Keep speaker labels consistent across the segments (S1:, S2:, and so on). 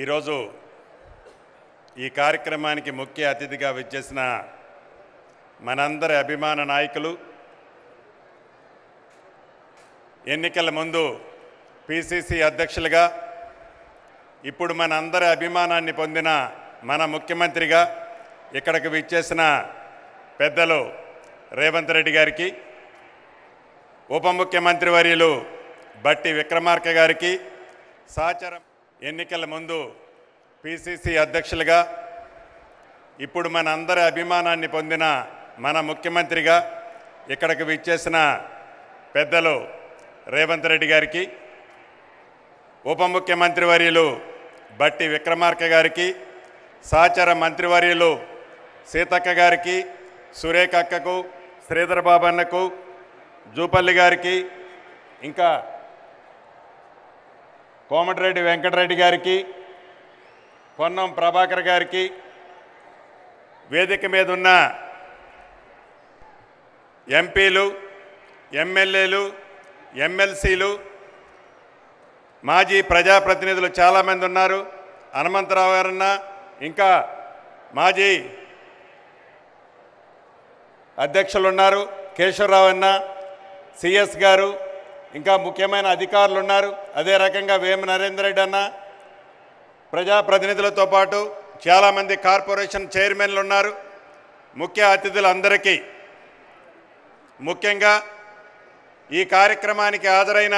S1: ఈరోజు ఈ కార్యక్రమానికి ముఖ్య అతిథిగా విచ్చేసిన మనందరి అభిమాన నాయకులు, ఎన్నికల ముందు పిసిసి అధ్యక్షులుగా, ఇప్పుడు మనందరి అభిమానాన్ని పొందిన మన ముఖ్యమంత్రిగా ఇక్కడికి విచ్చేసిన పెద్దలు రేవంత్ రెడ్డి గారికి, ఉప ముఖ్యమంత్రి వర్యులు బట్టి విక్రమార్క గారికి, సహచరం ఎన్నికల ముందు పిసిసి అధ్యక్షులుగా, ఇప్పుడు మనందరి అభిమానాన్ని పొందిన మన ముఖ్యమంత్రిగా ఇక్కడికి విచ్చేసిన పెద్దలు రేవంత్ రెడ్డి గారికి, ఉప ముఖ్యమంత్రి వర్యులు బట్టి విక్రమార్క గారికి, సహచర మంత్రివర్యులు సీతక్క గారికి, సురేఖ అక్కకు, శ్రీధర్ బాబు అన్నకు, జూపల్లి గారికి, ఇంకా కోమటిరెడ్డి వెంకటరెడ్డి గారికి, పొన్నం ప్రభాకర్ గారికి, వేదిక మీద ఉన్న ఎంపీలు, ఎమ్మెల్యేలు, ఎమ్మెల్సీలు, మాజీ ప్రజాప్రతినిధులు చాలామంది ఉన్నారు. హనుమంతరావు గారన్న, ఇంకా మాజీ అధ్యక్షులు ఉన్నారు, కేశవరావు అన్న, సిఎస్ గారు, ఇంకా ముఖ్యమైన అధికారులు ఉన్నారు. అదే రకంగా వేమ నరేందర్ రెడ్డి అన్న, ప్రజాప్రతినిధులతో పాటు చాలామంది కార్పొరేషన్ చైర్మన్లు ఉన్నారు. ముఖ్య అతిథులందరికీ, ముఖ్యంగా ఈ కార్యక్రమానికి హాజరైన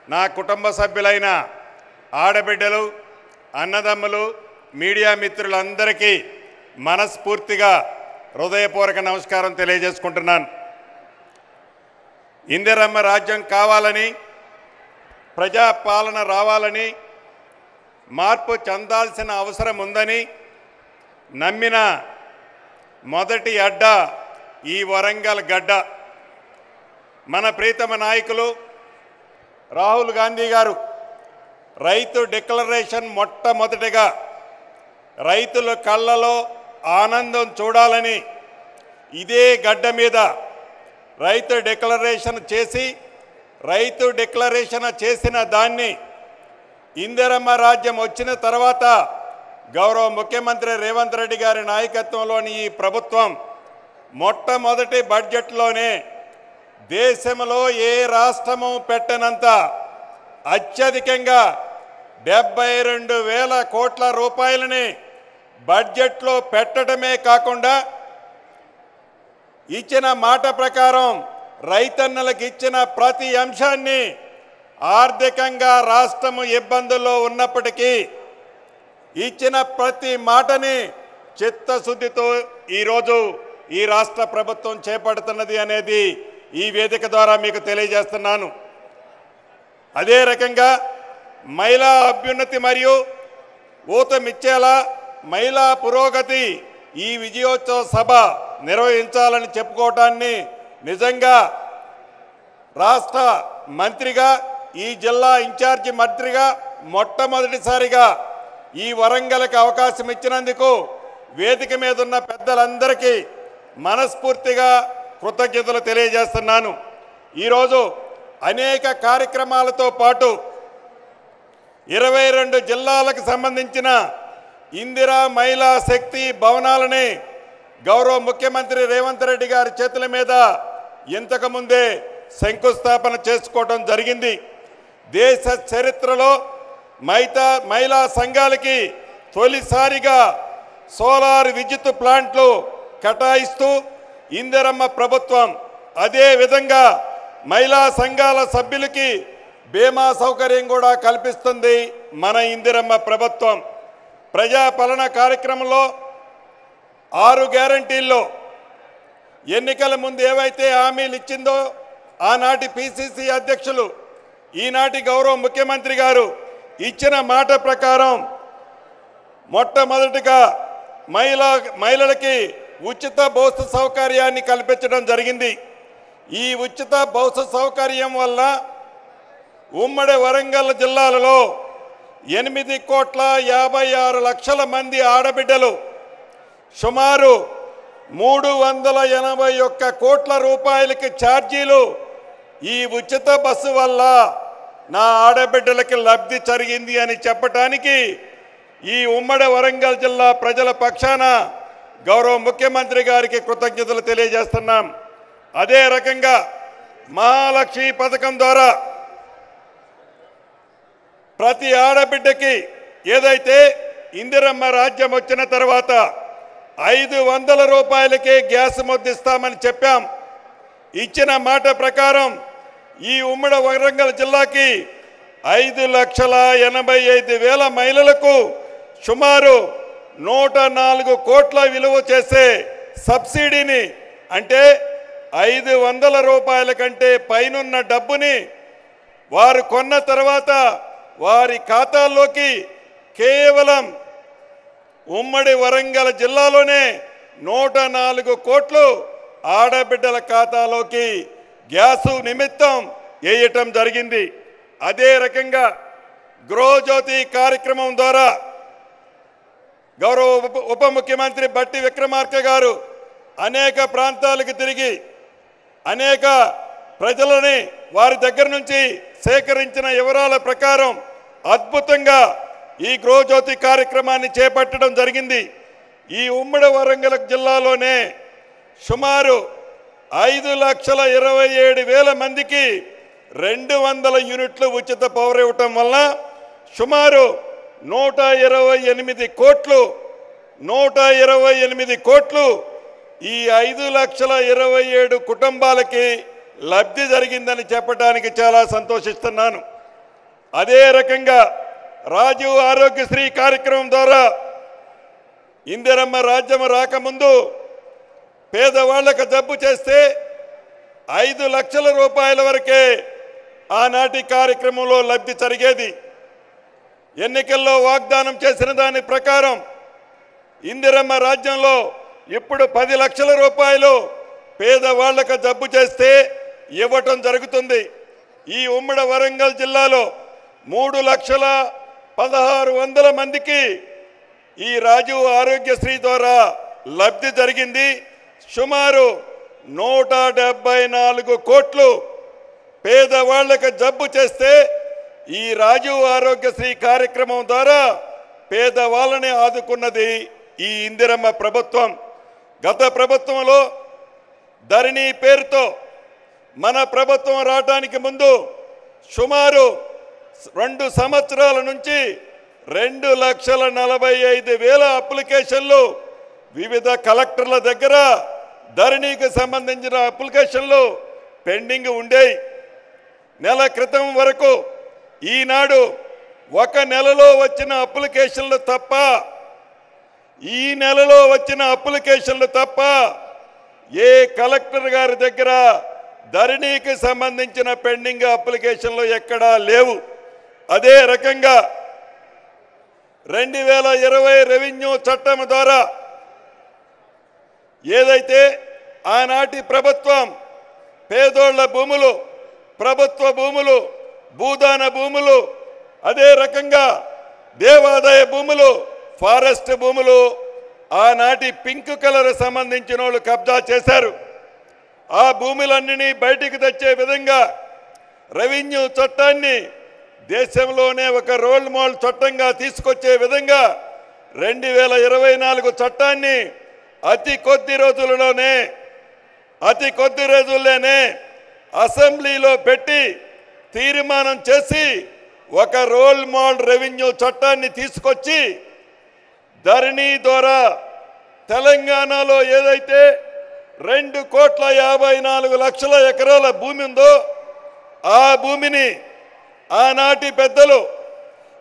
S1: నా కుటుంబ సభ్యులైన ఆడబిడ్డలు, అన్నదమ్ములు, మీడియా మిత్రులందరికీ మనస్ఫూర్తిగా హృదయపూర్వక నమస్కారం తెలియజేసుకుంటున్నాను. ఇందిరమ్మ రాజ్యం కావాలని, ప్రజాపాలన రావాలని, మార్పు చెందాల్సిన అవసరం ఉందని నమ్మిన మొదటి అడ్డ ఈ వరంగల్ గడ్డ. మన ప్రీతమ నాయకులు రాహుల్ గాంధీ గారు రైతు డిక్లరేషన్ మొట్టమొదటిగా రైతుల కళ్ళలో ఆనందం చూడాలని ఇదే గడ్డ మీద రైతు డిక్లరేషన్ చేసి, రైతు డిక్లరేషన్ చేసిన దాన్ని ఇందిరమ్మ రాజ్యం వచ్చిన తర్వాత గౌరవ ముఖ్యమంత్రి రేవంత్ రెడ్డి గారి నాయకత్వంలోని ఈ ప్రభుత్వం మొట్టమొదటి బడ్జెట్లోనే దేశంలో ఏ రాష్ట్రము పెట్టనంత అత్యధికంగా 72,000 కోట్ల రూపాయలని బడ్జెట్లో పెట్టడమే కాకుండా ఇచ్చిన మాట ప్రకారం రైతన్నలకు ఇచ్చిన ప్రతి అంశాన్ని, ఆర్థికంగా రాష్ట్రము ఇబ్బందుల్లో ఉన్నప్పటికీ ఇచ్చిన ప్రతి మాటని చిత్తశుద్ధితో ఈరోజు ఈ రాష్ట్ర ప్రభుత్వం చేపడుతున్నది అనేది ఈ వేదిక ద్వారా మీకు తెలియజేస్తున్నాను. అదే రకంగా మహిళా అభ్యున్నతి మరియు ఊతమిచ్చేలా మహిళా పురోగతి ఈ విజయోత్సవ సభ నిర్వహించాలని చెప్పుకోవటాన్ని నిజంగా రాష్ట్ర మంత్రిగా, ఈ జిల్లా ఇన్ఛార్జి మంత్రిగా మొట్టమొదటిసారిగా ఈ వరంగల్కి అవకాశం ఇచ్చినందుకు వేదిక మీద ఉన్న పెద్దలందరికీ మనస్ఫూర్తిగా కృతజ్ఞతలు తెలియజేస్తున్నాను. ఈరోజు అనేక కార్యక్రమాలతో పాటు 22 జిల్లాలకు సంబంధించిన ఇందిరా మహిళా శక్తి భవనాలని గౌరవ ముఖ్యమంత్రి రేవంత్ రెడ్డి గారి చేతుల మీద ఇంతకుముందే శంకుస్థాపన చేసుకోవడం జరిగింది. దేశ చరిత్రలో మహిళా సంఘాలకి తొలిసారిగా సోలార్ విద్యుత్ ప్లాంట్లు కేటాయిస్తూ ఇందిరమ్మ ప్రభుత్వం, అదే విధంగా మహిళా సంఘాల సభ్యులకి బీమా సౌకర్యం కూడా కల్పిస్తుంది మన ఇందిరమ్మ ప్రభుత్వం. ప్రజాపాలన కార్యక్రమంలో 6 గ్యారంటీల్లో ఎన్నికల ముందు ఏవైతే హామీలు ఇచ్చిందో ఆనాటి పిసిసి అధ్యక్షులు, ఈనాటి గౌరవ ముఖ్యమంత్రి గారు ఇచ్చిన మాట ప్రకారం మొట్టమొదటిగా మహిళలకి ఉచిత బస్సు సౌకర్యాన్ని కల్పించడం జరిగింది. ఈ ఉచిత బస్సు సౌకర్యం వల్ల ఉమ్మడి వరంగల్ జిల్లాలలో 8,56,00,000 మంది ఆడబిడ్డలు, సుమారు 381 కోట్ల రూపాయలకి ఛార్జీలు ఈ ఉచిత బస్సు వల్ల నా ఆడబిడ్డలకి లబ్ధి జరిగింది అని చెప్పడానికి ఈ ఉమ్మడి వరంగల్ జిల్లా ప్రజల పక్షాన గౌరవ ముఖ్యమంత్రి గారికి కృతజ్ఞతలు తెలియజేస్తున్నాం. అదే రకంగా మహాలక్ష్మి పథకం ద్వారా ప్రతి ఆడబిడ్డకి ఏదైతే ఇందిరమ్మ రాజ్యం వచ్చిన తర్వాత 500 రూపాయలకే గ్యాస్ ముద్దిస్తామని చెప్పాం. ఇచ్చిన మాట ప్రకారం ఈ ఉమ్మడి వరంగల్ జిల్లాకి 5,85,000 మహిళలకు సుమారు 104 కోట్ల విలువ చేసే సబ్సిడీని, అంటే 500 రూపాయల కంటే పైనున్న డబ్బుని వారు కొన్న తర్వాత వారి ఖాతాల్లోకి కేవలం ఉమ్మడి వరంగల్ జిల్లాలోనే 104 కోట్లు ఆడబిడ్డల ఖాతాలోకి గ్యాసు నిమిత్తం వేయటం జరిగింది. అదే రకంగా గృహజ్యోతి కార్యక్రమం ద్వారా గౌరవ ఉప ముఖ్యమంత్రి బట్టి విక్రమార్క గారు అనేక ప్రాంతాలకు తిరిగి అనేక ప్రజలని వారి దగ్గర నుంచి సేకరించిన వివరాల ప్రకారం అద్భుతంగా ఈ గృహజ్యోతి కార్యక్రమాన్ని చేపట్టడం జరిగింది. ఈ ఉమ్మడి వరంగల్ జిల్లాలోనే సుమారు 5,27,000 మందికి 200 యూనిట్లు ఉచిత పవర్ ఇవ్వటం వల్ల సుమారు 128 కోట్లు ఈ 5,27,000 కుటుంబాలకి లబ్ధి జరిగిందని చెప్పడానికి చాలా సంతోషిస్తున్నాను. అదే రకంగా రాజీవ్ ఆరోగ్యశ్రీ కార్యక్రమం ద్వారా ఇందిరమ్మ రాజ్యం రాకముందు పేదవాళ్లకు జబ్బు చేస్తే 5 లక్షల రూపాయల వరకే ఆనాటి కార్యక్రమంలో లబ్ధి జరిగేది. ఎన్నికల్లో వాగ్దానం చేసిన దాని ప్రకారం ఇందిరమ్మ రాజ్యంలో ఇప్పుడు 10 లక్షల రూపాయలు పేదవాళ్లకు జబ్బు చేస్తే ఇవ్వటం జరుగుతుంది. ఈ ఉమ్మడి వరంగల్ జిల్లాలో 3,16,100 మందికి ఈ రాజీవ్ ఆరోగ్యశ్రీ ద్వారా లబ్ధి జరిగింది. సుమారు 174 కోట్లు పేదవాళ్లకు జబ్బు చేస్తే ఈ రాజీవ్ ఆరోగ్యశ్రీ కార్యక్రమం ద్వారా పేదవాళ్ళని ఆదుకున్నది ఈ ఇందిరమ్మ ప్రభుత్వం. గత ప్రభుత్వంలో ధరణి పేరుతో మన ప్రభుత్వం రావడానికి ముందు సుమారు 2 సంవత్సరాల నుంచి 2,45,000 అప్లికేషన్లు వివిధ కలెక్టర్ల దగ్గర ధరణికి సంబంధించిన అప్లికేషన్లు పెండింగ్ ఉండేవి. నెల క్రితం వరకు ఈనాడు 1 నెలలో వచ్చిన అప్లికేషన్లు తప్ప ఈ నెలలో వచ్చిన అప్లికేషన్లు తప్ప ఏ కలెక్టర్ గారి దగ్గర ధరణికి సంబంధించిన పెండింగ్ అప్లికేషన్లు ఎక్కడా లేవు. అదే రకంగా 2020 రెవెన్యూ చట్టం ద్వారా ఏదైతే ఆనాటి ప్రభుత్వం పేదోళ్ల భూములు, ప్రభుత్వ భూములు, భూదాన భూములు, అదే రకంగా దేవాదాయ భూములు, ఫారెస్ట్ భూములు ఆనాటి పింక్ కలర్ సంబంధించిన వాళ్ళు కబ్జా చేశారు. ఆ భూములన్నీ బయటికి తెచ్చే విధంగా రెవెన్యూ చట్టాన్ని దేశంలోనే ఒక రోల్ మోడల్ చట్టంగా తీసుకొచ్చే విధంగా 2024 చట్టాన్ని అతి కొద్ది రోజుల్లోనే అసెంబ్లీలో పెట్టి తీర్మానం చేసి ఒక రోల్ మోడల్ రెవెన్యూ చట్టాన్ని తీసుకొచ్చి ధరణి ద్వారా తెలంగాణలో ఏదైతే 2,54,00,000 ఎకరాల భూమి ఉందో ఆ భూమిని ఆనాటి పెద్దలు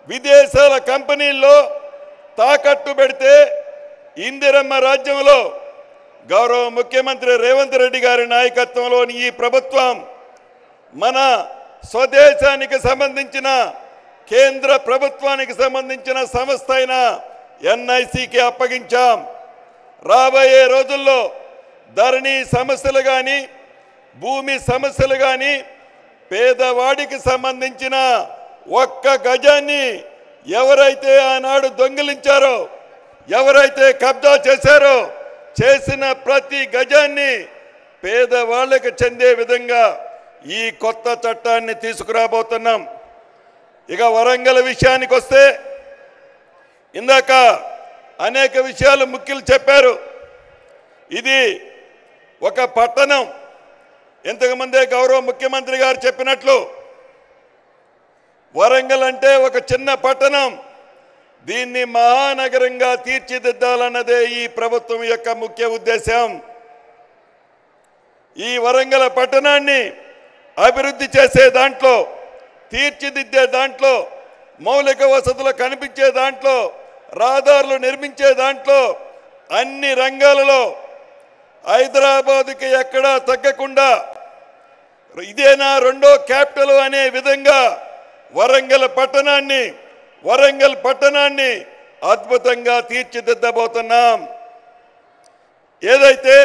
S1: విదేశాల కంపెనీల్లో తాకట్టు పెడితే ఇందిరమ్మ రాజ్యంలో గౌరవ ముఖ్యమంత్రి రేవంత్ రెడ్డి గారి నాయకత్వంలోని ఈ ప్రభుత్వం మన స్వదేశానికి సంబంధించిన కేంద్ర ప్రభుత్వానికి సంబంధించిన సంస్థ అయిన ఎన్ఐసికి అప్పగించాం. రాబోయే రోజుల్లో ధరణి సమస్యలు కానీ భూమి సమస్యలు కానీ పేదవాడికి సంబంధించిన 1 గజాన్ని ఎవరైతే ఆనాడు దొంగిలించారో, ఎవరైతే కబ్జా చేశారో చేసిన ప్రతి గజాన్ని పేదవాళ్ళకి చెందే విధంగా ఈ కొత్త చట్టాన్ని తీసుకురాబోతున్నాం. ఇక వరంగల్ విషయానికి వస్తే ఇందాక అనేక విషయాలు ముఖ్యులు చెప్పారు. ఇది ఒక పట్టణం. ఇంతకుముందే గౌరవ ముఖ్యమంత్రి గారు చెప్పినట్లు వరంగల్ అంటే ఒక చిన్న పట్టణం. దీన్ని మహానగరంగా తీర్చిదిద్దాలన్నదే ఈ ప్రభుత్వం యొక్క ముఖ్య ఉద్దేశం. ఈ వరంగల్ పట్టణాన్ని అభివృద్ధి చేసే దాంట్లో, తీర్చిదిద్దే దాంట్లో, మౌలిక వసతులు కనిపించే దాంట్లో, రహదారులు నిర్మించే దాంట్లో, అన్ని రంగాలలో హైదరాబాద్కి ఎక్కడా తగ్గకుండా ఇదేనా రెండో క్యాపిటల్ అనే విధంగా వరంగల్ పట్టణాన్ని అద్భుతంగా తీర్చిదిద్దబోతున్నాం. ఏదైతే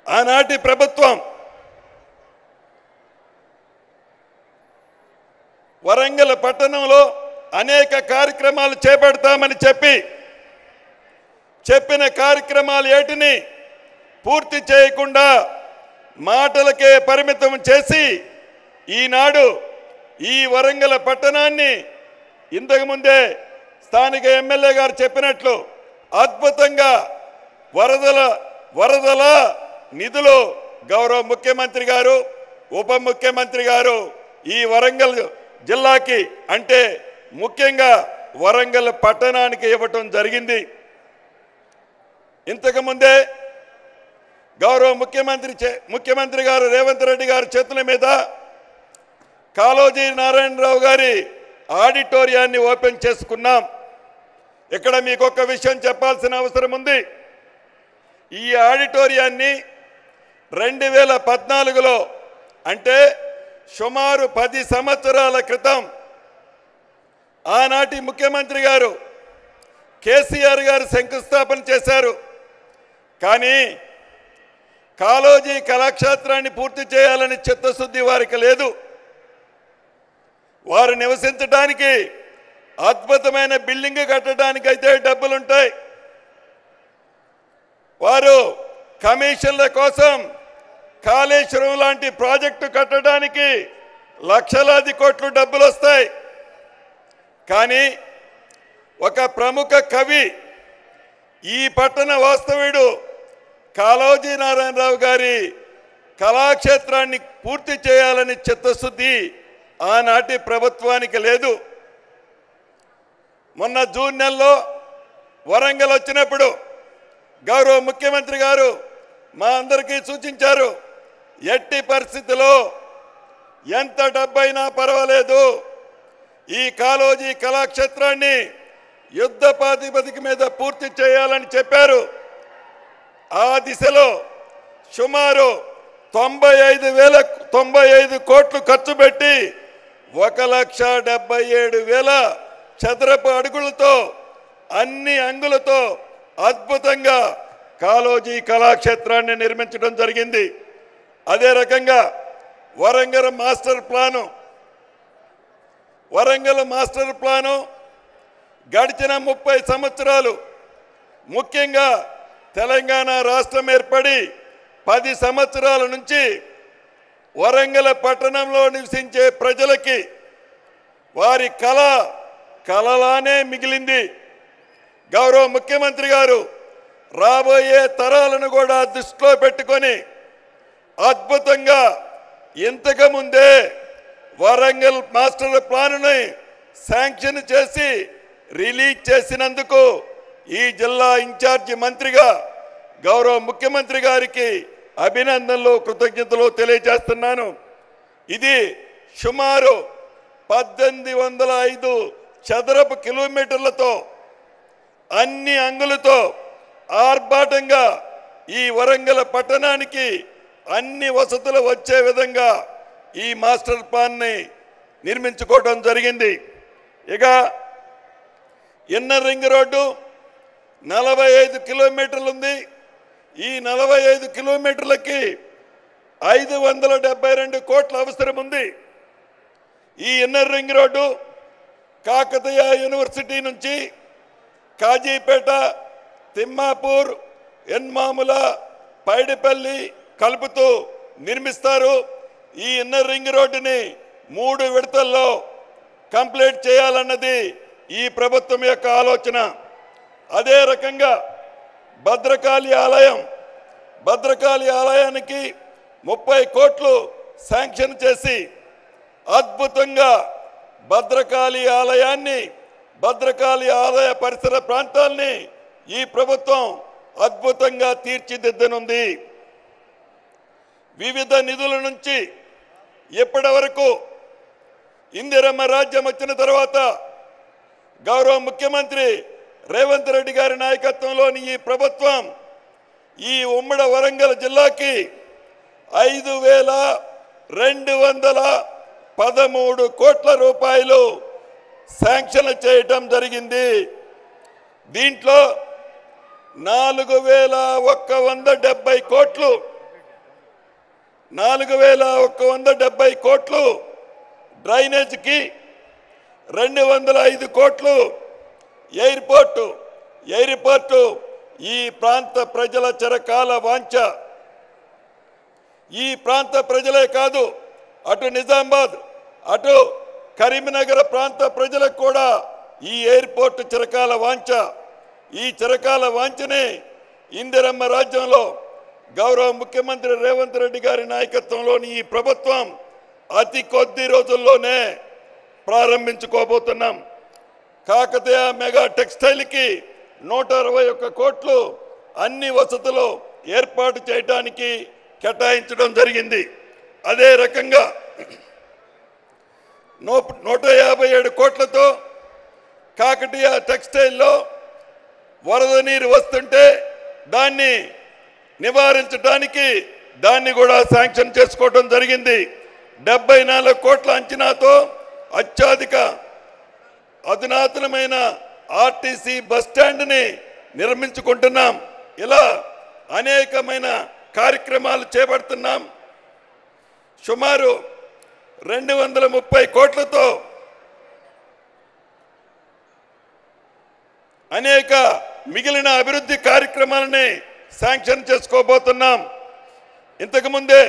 S1: ఆనాటి ప్రభుత్వం వరంగల్ పట్టణంలో అనేక కార్యక్రమాలు చేపడతామని చెప్పిన కార్యక్రమాలు ఏటిని పూర్తి చేయకుండా మాటలకే పరిమితం చేసి ఈనాడు ఈ వరంగల్ పట్టణాన్ని ఇంతకుముందే స్థానిక ఎమ్మెల్యే గారు చెప్పినట్లు అద్భుతంగా వరదల నిధులు గౌరవ ముఖ్యమంత్రి గారు, ఉప ముఖ్యమంత్రి గారు ఈ వరంగల్ జిల్లాకి అంటే ముఖ్యంగా వరంగల్ పట్టణానికి ఇవ్వటం జరిగింది. ఇంతకుముందే గౌరవ ముఖ్యమంత్రి గారు రేవంత్ రెడ్డి గారి చేతుల మీద కాళోజీ నారాయణరావు గారి ఆడిటోరియాన్ని ఓపెన్ చేసుకున్నాం. ఇక్కడ మీకు ఒక విషయం చెప్పాల్సిన అవసరం ఉంది. ఈ ఆడిటోరియాన్ని 2014లో అంటే సుమారు 10 సంవత్సరాల క్రితం ఆనాటి ముఖ్యమంత్రి గారు కేసీఆర్ గారు శంకుస్థాపన చేశారు. కానీ కాళోజీ కళాక్షేత్రాన్ని పూర్తి చేయాలని చిత్తశుద్ధి వారికి లేదు. వారు నివసించడానికి అద్భుతమైన బిల్డింగ్ కట్టడానికి అయితే డబ్బులుంటాయి. వారు కమిషన్ల కోసం కాళేశ్వరం లాంటి ప్రాజెక్టు కట్టడానికి లక్షలాది కోట్లు డబ్బులు వస్తాయి. కానీ ఒక ప్రముఖ కవి, ఈ పట్టణ వాస్తవ్యుడు కాళోజీ నారాయణరావు గారి కళాక్షేత్రాన్ని పూర్తి చేయాలని చిత్తశుద్ధి ఆనాటి ప్రభుత్వానికి లేదు. మొన్న జూన్ నెలలో వరంగల్ వచ్చినప్పుడు గౌరవ ముఖ్యమంత్రి గారు మా అందరికీ సూచించారు, ఎట్టి పరిస్థితిలో ఎంత డబ్బైనా పర్వాలేదు ఈ కాళోజీ కళాక్షేత్రాన్ని యుద్ధ ప్రాతిపదిక మీద పూర్తి చేయాలని చెప్పారు. ఆ దిశలో సుమారు 95 కోట్లు ఖర్చు పెట్టి 1,77,000 చదరపు అడుగులతో అన్ని అంగులతో అద్భుతంగా కాళోజీ కళాక్షేత్రాన్ని నిర్మించడం జరిగింది. అదే రకంగా వరంగల్ మాస్టర్ ప్లాను గడిచిన 30 సంవత్సరాలు, ముఖ్యంగా తెలంగాణ రాష్ట్రం ఏర్పడి 10 సంవత్సరాల నుంచి వరంగల్ పట్టణంలో నివసించే ప్రజలకి వారి కలలానే మిగిలింది. గౌరవ ముఖ్యమంత్రి గారు రాబోయే తరాలను కూడా దృష్టిలో పెట్టుకొని అద్భుతంగా ఇంతకుముందే వరంగల్ మాస్టర్ ప్లానుని శాంక్షన్ చేసి రిలీజ్ చేసినందుకు ఈ జిల్లా ఇన్ఛార్జి మంత్రిగా గౌరవ ముఖ్యమంత్రి గారికి అభినందనలు, కృతజ్ఞతలు తెలియజేస్తున్నాను. ఇది సుమారు 1805 చదరపు కిలోమీటర్లతో అన్ని అంగులతో ఆర్భాటంగా ఈ వరంగల్ పట్టణానికి అన్ని వసతులు వచ్చే విధంగా ఈ మాస్టర్ ప్లాన్ని నిర్మించుకోవడం జరిగింది. ఇక ఇన్నర్ రింగ్ రోడ్డు 45 కిలోమీటర్లు ఉంది. ఈ 45 కిలోమీటర్లకి 572 కోట్ల అవసరం ఉంది. ఈ inner ring road Kakatiya university నుంచి కాజీపేట, తిమ్మాపూర్, ఎన్మాముల, పైడిపల్లి, కలుపుతూ నిర్మిస్తారు. ఈ ఇన్నర్ రింగ్ రోడ్డుని 3 విడతల్లో కంప్లీట్ చేయాలన్నది ఈ ప్రభుత్వం యొక్క ఆలోచన. అదే రకంగా భద్రకాళి ఆలయానికి 30 కోట్లు శాంక్షన్ చేసి అద్భుతంగా భద్రకాళి ఆలయ పరిసర ప్రాంతాల్ని ఈ ప్రభుత్వం అద్భుతంగా తీర్చిదిద్దనుంది. వివిధ నిధుల నుంచి ఇప్పటి వరకు ఇందిరమ్మ రాజ్యం వచ్చిన తర్వాత గౌరవ ముఖ్యమంత్రి రేవంత్ రెడ్డి గారి నాయకత్వంలోని ఈ ప్రభుత్వం ఈ ఉమ్మడి వరంగల్ జిల్లాకి 5,213 కోట్ల రూపాయలు శాంక్షన్ చేయటం జరిగింది. దీంట్లో 4,170 కోట్లు డ్రైనేజ్కి, 205 కోట్లు ఎయిర్పోర్టు ఈ ప్రాంత ప్రజల చిరకాల వాంఛ. ఈ ప్రాంత ప్రజలే కాదు, అటు నిజామాబాద్ అటు కరీంనగర్ ప్రాంత ప్రజలకు కూడా ఈ ఎయిర్పోర్టు చిరకాల వాంఛ. ఈ చిరకాల వాంఛని ఇందిరమ్మ రాజ్యంలో గౌరవ ముఖ్యమంత్రి రేవంత్ రెడ్డి గారి నాయకత్వంలోని ఈ ప్రభుత్వం అతి కొద్ది రోజుల్లోనే ప్రారంభించుకోబోతున్నాం. కాకతీయ మెగా టెక్స్టైల్కి 161 కోట్లు అన్ని వసతులు ఏర్పాటు చేయడానికి కేటాయించడం జరిగింది. అదే రకంగా 157 కోట్లతో కాకతీయ టెక్స్టైల్లో వరద నీరు వస్తుంటే దాన్ని నివారించడానికి దాన్ని కూడా శాంక్షన్ చేసుకోవడం జరిగింది. 74 కోట్ల అంచనాతో అధునాతనమైన ఆర్టీసీ బస్ స్టాండ్ని నిర్మించుకుంటున్నాం. ఇలా అనేకమైన కార్యక్రమాలు చేపడుతున్నాం. సుమారు 230 కోట్లతో అనేక మిగిలిన అభివృద్ధి కార్యక్రమాలని శాంక్షన్ చేసుకోబోతున్నాం. ఇంతకుముందే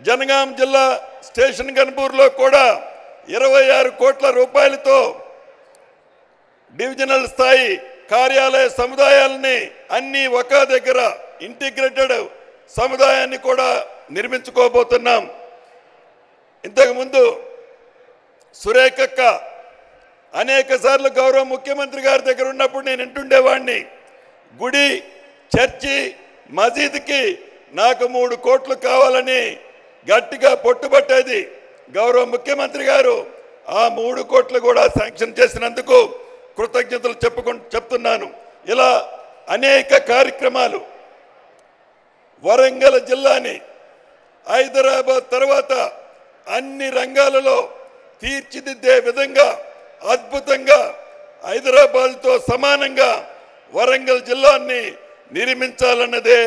S1: జనగాం జిల్లా స్టేషన్ గన్పూర్లో కూడా 26 కోట్ల రూపాయలతో డివిజనల్ స్థాయి కార్యాలయ సముదాయాలని అన్ని ఒక దగ్గర ఇంటిగ్రేటెడ్ సముదాయాన్ని కూడా నిర్మించుకోబోతున్నాం. ఇంతకుముందు సురేఖక్క అనేక సార్లు గౌరవ ముఖ్యమంత్రి గారి దగ్గర ఉన్నప్పుడు నేను వింటుండేవాడిని, గుడి, చర్చి, మసీదుకి నాకు 3 కోట్లు కావాలని గట్టిగా పట్టుబట్టేది. గౌరవ ముఖ్యమంత్రి గారు ఆ 3 కోట్లు కూడా శాంక్షన్ చేసినందుకు కృతజ్ఞతలు చెప్తున్నాను. ఇలా అనేక కార్యక్రమాలు వరంగల్ జిల్లాని హైదరాబాద్ తర్వాత అన్ని రంగాలలో తీర్చిదిద్దే విధంగా అద్భుతంగా హైదరాబాద్తో సమానంగా వరంగల్ జిల్లాని నిర్మించాలన్నదే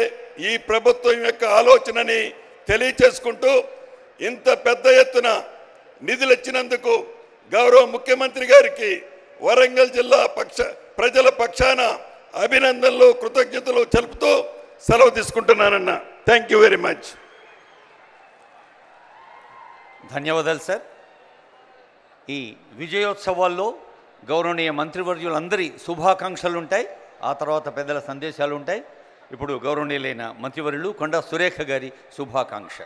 S1: ఈ ప్రభుత్వం యొక్క ఆలోచనని తెలియచేసుకుంటూ, ఇంత పెద్ద ఎత్తున నిధులు ఇచ్చినందుకు గౌరవ ముఖ్యమంత్రి గారికి వరంగల్ జిల్లా ప్రజల పక్షాన అభినందనలు, కృతజ్ఞతలు తెలుపుతూ సెలవు తీసుకుంటున్నానన్న. Thank you very much.
S2: ధన్యవాదాలు సార్. ఈ విజయోత్సవాల్లో గౌరవనీయ మంత్రివర్యులందరి శుభాకాంక్షలు ఉంటాయి, ఆ తర్వాత పెద్దల సందేశాలు ఉంటాయి. ఇప్పుడు గౌరవనీయులైన మంత్రివర్యులు కొండా సురేఖ గారి శుభాకాంక్ష.